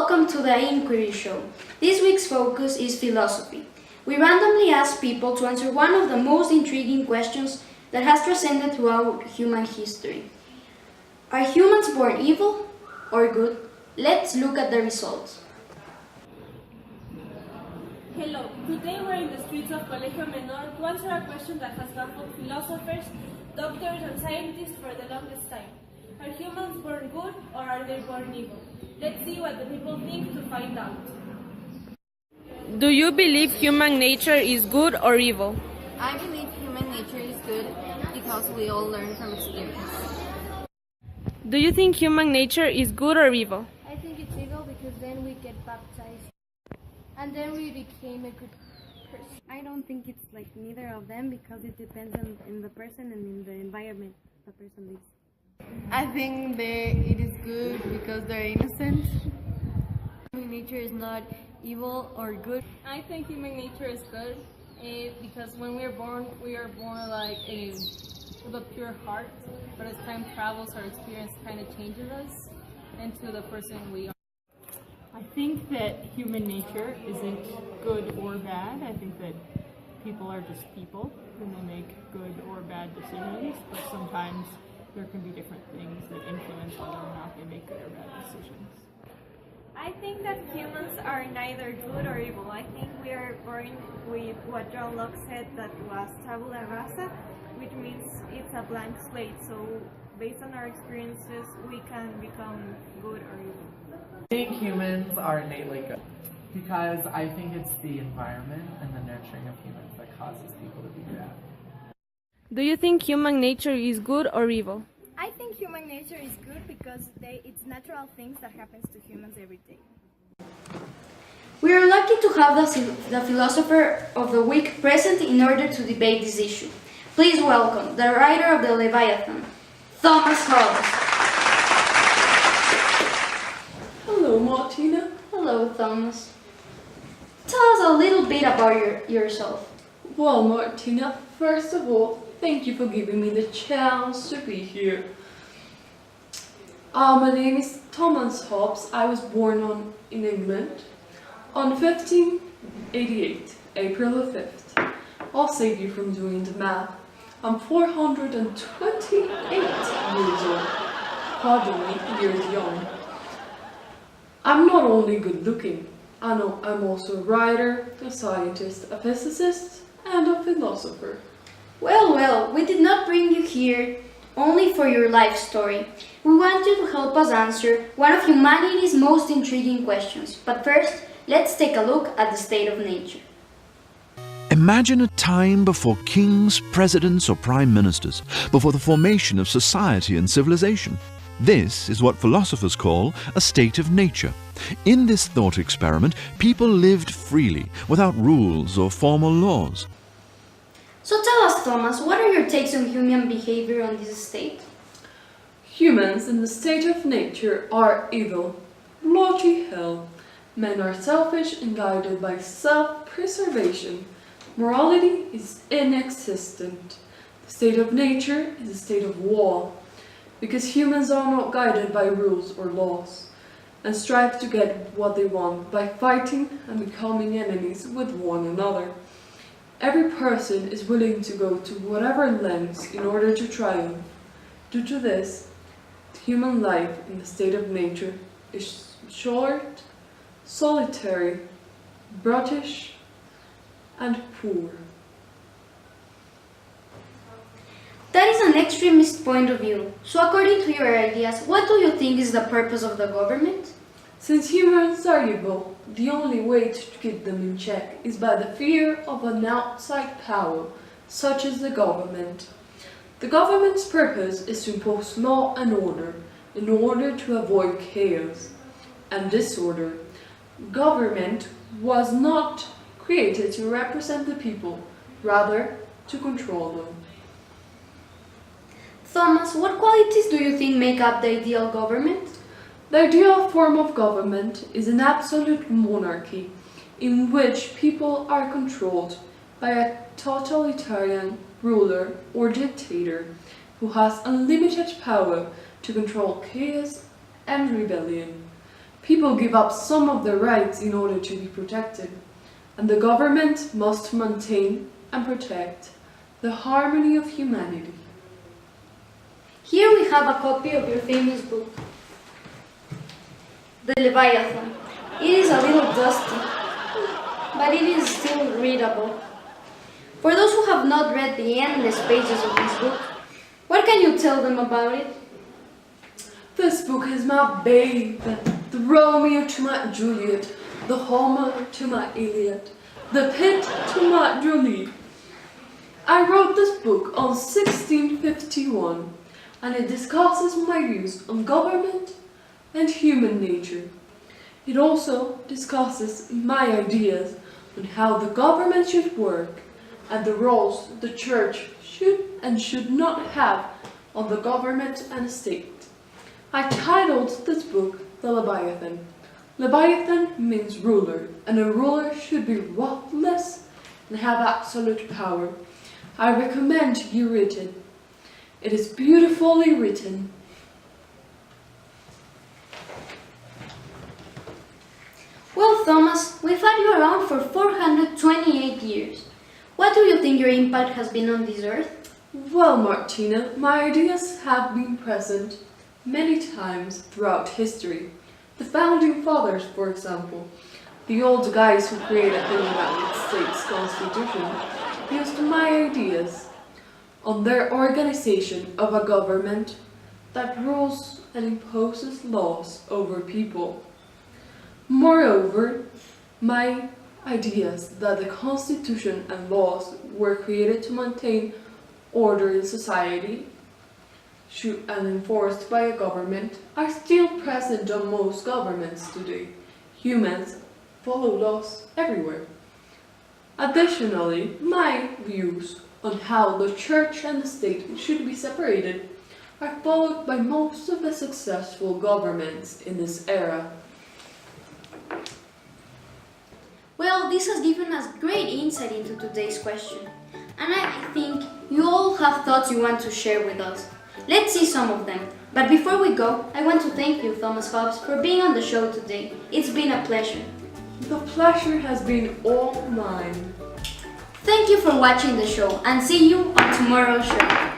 welcome to the Inquiry Show. This week's focus is philosophy. We randomly ask people to answer one of the most intriguing questions that has transcended throughout human history. Are humans born evil or good? Let's look at the results. Hello, today we're in the streets of Colegio Menor to answer a question that has baffled philosophers, doctors and scientists for the longest time. Are humans born good or are they born evil? Let's see what the people think to find out. Do you believe human nature is good or evil? I believe human nature is good because we all learn from experience. Do you think human nature is good or evil? I think it's evil because then we get baptized and then we became a good person. I don't think it's like neither of them because it depends on the person and in the environment the person lives. I think it is good because they're innocent. Human nature is not evil or good. I think human nature is good because when we are born like with a pure heart, but as time travels, our experience kind of changes us into the person we are. I think that human nature isn't good or bad. I think that people are just people and they make good or bad decisions, but sometimes there can be different things that influence whether or not they make good or bad decisions. I think that humans are neither good or evil. I think we are born with what John Locke said that was tabula rasa, which means it's a blank slate. So based on our experiences, we can become good or evil. I think humans are innately good because I think it's the environment and the nurturing of humans that causes people to be bad. Do you think human nature is good or evil? I think human nature is good because it's natural things that happens to humans every day. We are lucky to have the philosopher of the week present in order to debate this issue. Please welcome the writer of the Leviathan, Thomas Hobbes. Hello, Martina. Hello, Thomas. Tell us a little bit about yourself. Well, Martina, first of all, thank you for giving me the chance to be here. My name is Thomas Hobbes. I was born in England on 1588, April the 5th. I'll save you from doing the math. I'm 428 years old. Pardon me, years young. I'm not only good looking, I'm also a writer, a scientist, a physicist, and a philosopher. Well, we did not bring you here only for your life story. We want you to help us answer one of humanity's most intriguing questions. But first, let's take a look at the state of nature. Imagine a time before kings, presidents, or prime ministers, before the formation of society and civilization. This is what philosophers call a state of nature. In this thought experiment, people lived freely, without rules or formal laws. So tell us, Thomas, what are your takes on human behavior on this state? Humans in the state of nature are evil. Bloody hell. Men are selfish and guided by self-preservation. Morality is inexistent. The state of nature is a state of war, because humans are not guided by rules or laws, and strive to get what they want by fighting and becoming enemies with one another. Every person is willing to go to whatever lengths in order to triumph. Due to this, human life in the state of nature is short, solitary, brutish, and poor. That is an extremist point of view. So according to your ideas, what do you think is the purpose of the government? Since humans are evil, the only way to keep them in check is by the fear of an outside power, such as the government. The government's purpose is to impose law and order in order to avoid chaos and disorder. Government was not created to represent the people, rather to control them. Thomas, what qualities do you think make up the ideal government? The ideal form of government is an absolute monarchy in which people are controlled by a totalitarian ruler or dictator who has unlimited power to control chaos and rebellion. People give up some of their rights in order to be protected, and the government must maintain and protect the harmony of humanity. Here we have a copy of your famous book, The Leviathan. It is a little dusty, but it is still readable. For those who have not read the endless pages of this book, what can you tell them about it? This book is my babe, the Romeo to my Juliet, the Homer to my Iliad, the Pitt to my Julie. I wrote this book on 1651, and it discusses my views on government and human nature. It also discusses my ideas on how the government should work and the roles the church should and should not have on the government and state. I titled this book The Leviathan. Leviathan means ruler, and a ruler should be ruthless and have absolute power. I recommend you read it. It is beautifully written. Well, Thomas, we've had you around for 428 years. What do you think your impact has been on this earth? Well, Martina, my ideas have been present many times throughout history. The founding fathers, for example, the old guys who created the United States Constitution, used my ideas on their organization of a government that rules and imposes laws over people. Moreover, my ideas that the Constitution and laws were created to maintain order in society and enforced by a government are still present on most governments today. Humans follow laws everywhere. Additionally, my views on how the church and the state should be separated are followed by most of the successful governments in this era. Well, this has given us great insight into today's question. And I think you all have thoughts you want to share with us. Let's see some of them. But before we go, I want to thank you, Thomas Hobbes, for being on the show today. It's been a pleasure. The pleasure has been all mine. Thank you for watching the show, and see you on tomorrow's show.